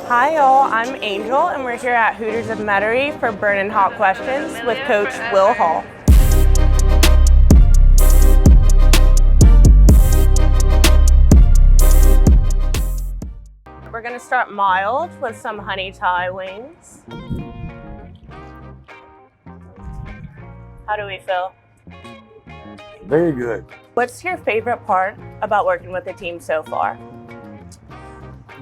Hi y'all, I'm Angel and we're here at Hooters of Metairie for Burnin' Hot Questions with Coach Will Hall. We're gonna start mild with some honey Thai wings. How do we feel? Very good. What's your favorite part about working with the team so far?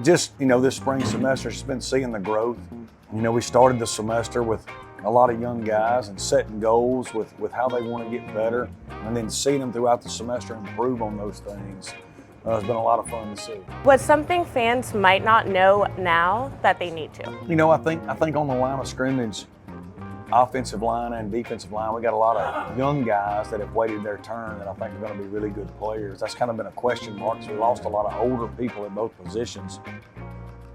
Just, this spring semester, just been seeing the growth. We started the semester with a lot of young guys and setting goals with how they want to get better, and then seeing them throughout the semester improve on those things. It's been a lot of fun to see. What's something fans might not know now that they need to? I think on the line of scrimmage, offensive line and defensive line, we got a lot of young guys that have waited their turn that I think are going to be really good players. That's kind of been a question mark, so we lost a lot of older people at both positions.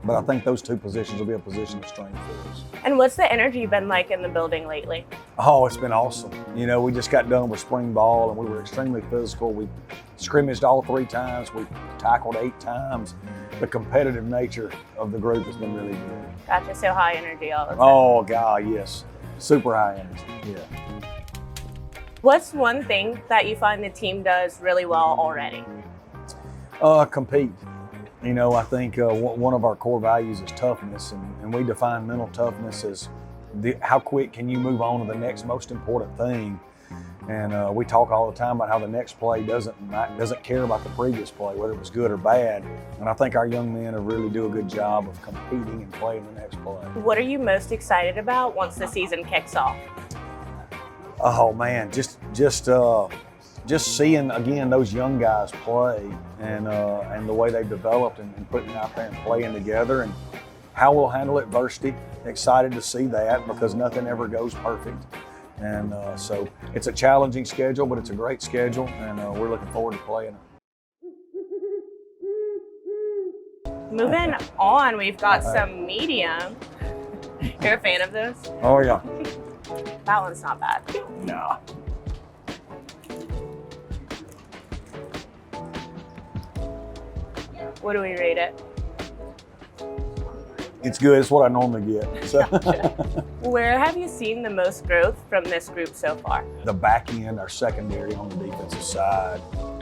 But I think those two positions will be a position of strength for us. And what's the energy been like in the building lately? Oh, it's been awesome. We just got done with spring ball and we were extremely physical. We scrimmaged all 3 times. We tackled 8 times. The competitive nature of the group has been really good. Gotcha, so high energy all the time. Oh, God, yes. Super high energy, yeah. What's one thing that you find the team does really well already? Compete. I think one of our core values is toughness, and we define mental toughness as how quick can you move on to the next most important thing. And we talk all the time about how the next play doesn't care about the previous play, whether it was good or bad. And I think our young men really do a good job of competing and playing the next play. What are you most excited about once the season kicks off? Oh man, just seeing again those young guys play and the way they developed and putting it out there and playing together and how we'll handle adversity. Excited to see that because nothing ever goes perfect. And so it's a challenging schedule, but it's a great schedule, and we're looking forward to playing it. Moving on, we've got some medium. You're a fan of those? Oh, yeah. That one's not bad. No. What do we rate it? It's good. It's what I normally get. So. Gotcha. Where have you seen the most growth from this group so far? The back end, our secondary on the defensive side.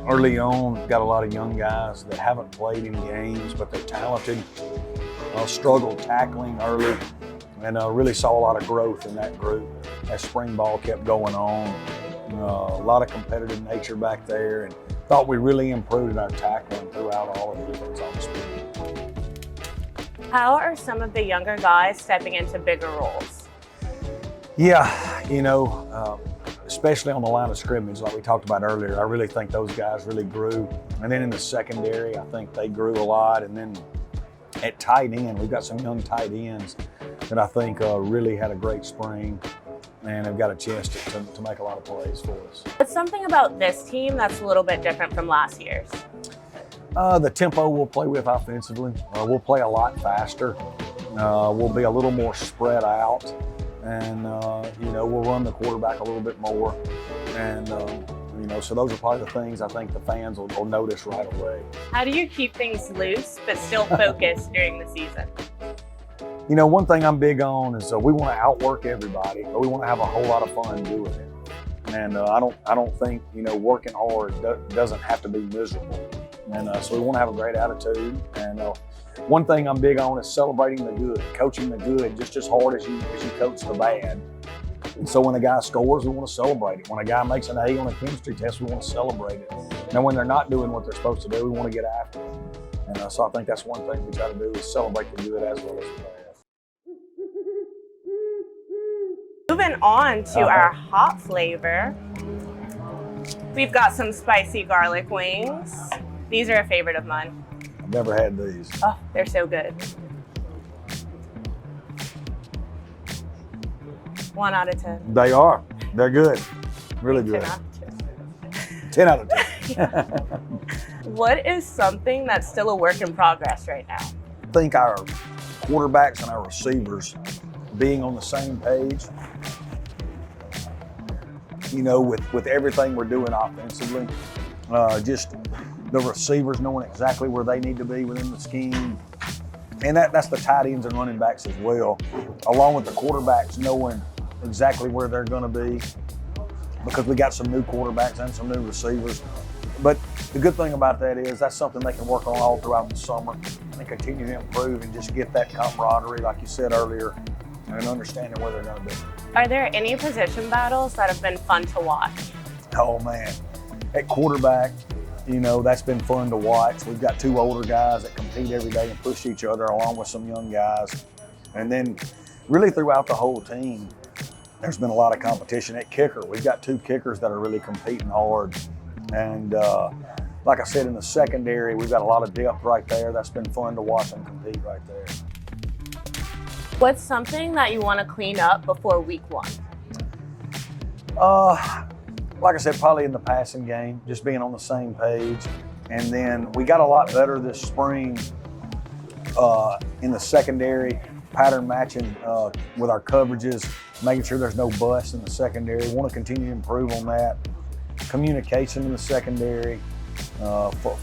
Early on, got a lot of young guys that haven't played any games, but they're talented. Struggled tackling early, and really saw a lot of growth in that group as spring ball kept going on. A lot of competitive nature back there, and thought we really improved in our tackling throughout all of the defense on the spring. How are some of the younger guys stepping into bigger roles? Yeah, especially on the line of scrimmage, like we talked about earlier, I really think those guys really grew. And then in the secondary, I think they grew a lot. And then at tight end, we've got some young tight ends that I think really had a great spring and have got a chance to make a lot of plays for us. What's something about this team that's a little bit different from last year's? The tempo we'll play with offensively. We'll play a lot faster. We'll be a little more spread out, and we'll run the quarterback a little bit more. And so those are probably the things I think the fans will notice right away. How do you keep things loose but still focused during the season? One thing I'm big on is we want to outwork everybody, but we want to have a whole lot of fun doing it. And I don't think working hard doesn't have to be miserable. And so we want to have a great attitude. And one thing I'm big on is celebrating the good, coaching the good just as hard as you coach the bad. And so when a guy scores, we want to celebrate it. When a guy makes an A on a chemistry test, we want to celebrate it. Now when they're not doing what they're supposed to do, we want to get after it. And so I think that's one thing we try to do is celebrate the good as well as the bad. Moving on to our hot flavor, we've got some spicy garlic wings. These are a favorite of mine. I've never had these. Oh, they're so good. 1 out of 10. They are. They're good. Really good. 10 out of 10. What is something that's still a work in progress right now? I think our quarterbacks and our receivers being on the same page, with everything we're doing offensively, just the receivers knowing exactly where they need to be within the scheme, And that's the tight ends and running backs as well, along with the quarterbacks knowing exactly where they're going to be, because we got some new quarterbacks and some new receivers. But the good thing about that is that's something they can work on all throughout the summer and continue to improve and just get that camaraderie, like you said earlier, and understanding where they're going to be. Are there any position battles that have been fun to watch? Oh man, at quarterback, you know, that's been fun to watch. We've got two older guys that compete every day and push each other along with some young guys. And then really throughout the whole team, there's been a lot of competition. At kicker, we've got two kickers that are really competing hard. And like I said, in the secondary, we've got a lot of depth right there. That's been fun to watch them compete right there. What's something that you want to clean up before week 1? Like I said, probably in the passing game, just being on the same page. And then we got a lot better this spring in the secondary, pattern matching with our coverages, making sure there's no busts in the secondary. We want to continue to improve on that. Communication in the secondary,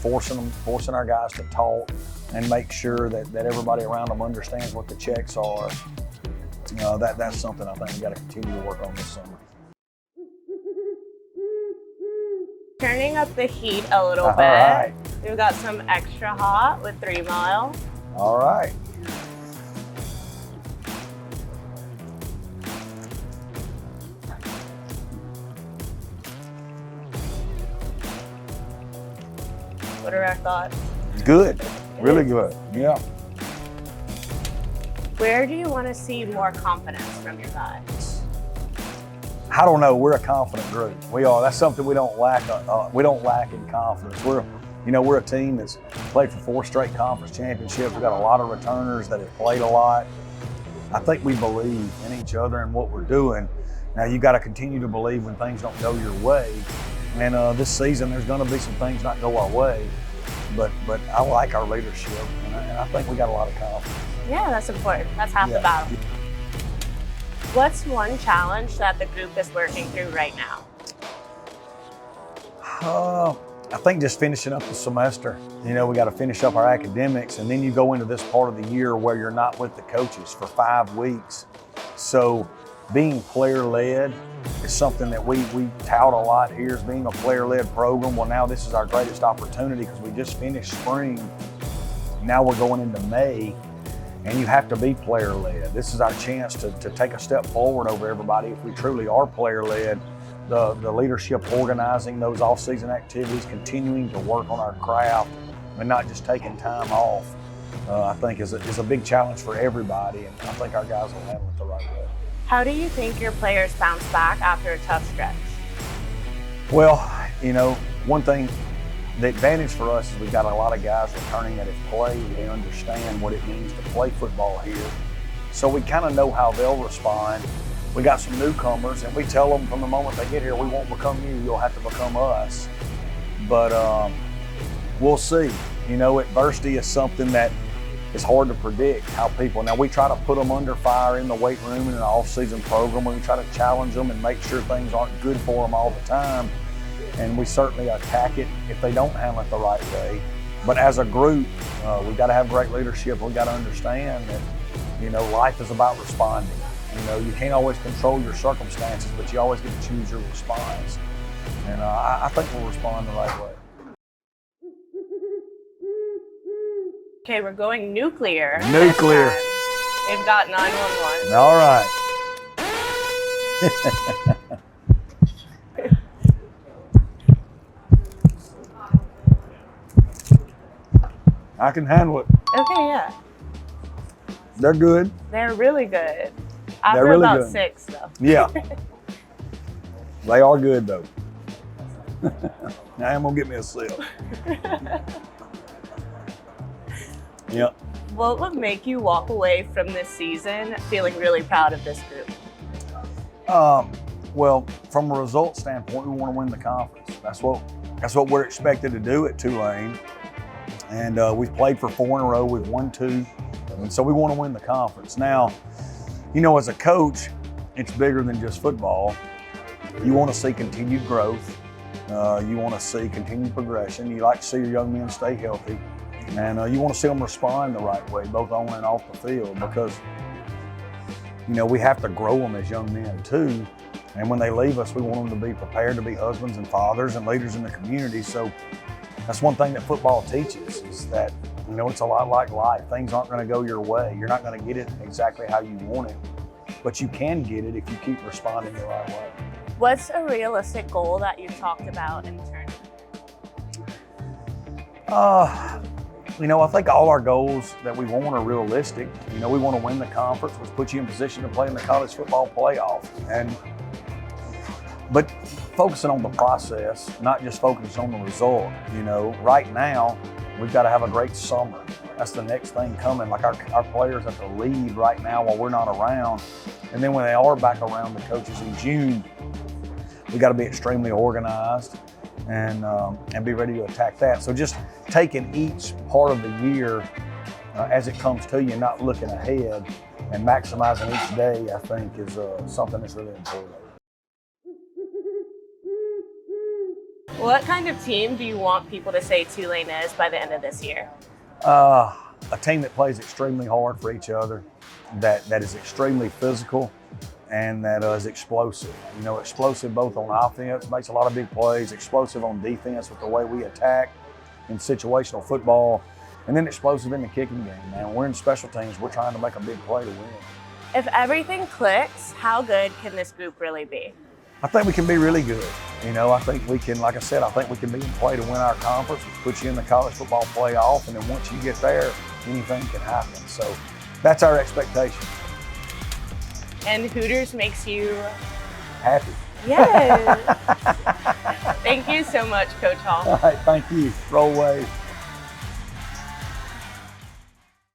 forcing our guys to talk and make sure that everybody around them understands what the checks are. That's something I think we got to continue to work on this summer. Turning up the heat a little bit. Right. We've got some extra hot with 3 Mile. All right. What are our thoughts? Good, really good, yeah. Where do you want to see more confidence from your guys? I don't know. We're a confident group. We are. That's something we don't lack. We don't lack in confidence. We're a team that's played for 4 straight conference championships. We've got a lot of returners that have played a lot. I think we believe in each other and what we're doing. Now you got to continue to believe when things don't go your way. And this season, there's going to be some things not go our way. But I like our leadership, and I think we got a lot of confidence. Yeah, that's important. That's half the battle. What's one challenge that the group is working through right now? I think just finishing up the semester. You know, we got to finish up our academics, and then you go into this part of the year where you're not with the coaches for 5 weeks. So being player-led is something that we tout a lot here as being a player-led program. Well, now this is our greatest opportunity because we just finished spring. Now we're going into May, and you have to be player-led. This is our chance to take a step forward over everybody if we truly are player-led. The leadership organizing those off-season activities, continuing to work on our craft, and not just taking time off, I think is a big challenge for everybody, and I think our guys will handle it the right way. How do you think your players bounce back after a tough stretch? Well, you know, one thing, the advantage for us is we've got a lot of guys returning that have played. They understand what it means to play football here. So we kind of know how they'll respond. We got some newcomers, and we tell them from the moment they get here, we won't become you, you'll have to become us. But we'll see. You know, adversity is something that is hard to predict how people, now we try to put them under fire in the weight room and in an off-season program. We try to challenge them and make sure things aren't good for them all the time. And we certainly attack it if they don't handle it the right way. But as a group, we've got to have great leadership. We've got to understand that, you know, life is about responding. You know, you can't always control your circumstances, but you always get to choose your response. And I think we'll respond the right way. Okay, we're going nuclear. Nuclear. We've got 911. All right. I can handle it. Okay, yeah. They're good. They're really good. After They're really about good. 6, though. Yeah. They are good, though. Now I'm going to get me a sip. Yep. What would make you walk away from this season feeling really proud of this group? Well, from a result standpoint, we want to win the conference. That's what we're expected to do at Tulane. And we've played for 4 in a row. We've won 2. And so we want to win the conference. Now, you know, as a coach, it's bigger than just football. You want to see continued growth. You want to see continued progression. You like to see your young men stay healthy. And you want to see them respond the right way, both on and off the field, because, you know, we have to grow them as young men too. And when they leave us, we want them to be prepared to be husbands and fathers and leaders in the community. So that's one thing that football teaches, is that, you know, it's a lot like life. Things aren't going to go your way. You're not going to get it exactly how you want it, but you can get it if you keep responding the right way. What's a realistic goal that you talked about in the tournament? You know, I think all our goals that we want are realistic. You know, we want to win the conference, which puts you in position to play in the college football playoff. But focusing on the process, not just focusing on the result. You know, right now, we've got to have a great summer. That's the next thing coming. Like our players have to lead right now while we're not around. And then when they are back around, the coaches in June, we got to be extremely organized and be ready to attack that. So just taking each part of the year as it comes to you, not looking ahead, and maximizing each day, I think, is something that's really important. What kind of team do you want people to say Tulane is by the end of this year? A team that plays extremely hard for each other, that is extremely physical, and that is explosive. You know, explosive both on offense, makes a lot of big plays, explosive on defense with the way we attack in situational football, and then explosive in the kicking game, man. We're in special teams. We're trying to make a big play to win. If everything clicks, how good can this group really be? I think we can be really good. You know, I think we can, like I said, I think we can be in play to win our conference, which puts you in the college football playoff, and then once you get there, anything can happen. So that's our expectation. And Hooters makes you happy. Yes. Thank you so much, Coach Hall. All right, thank you. Roll Wave.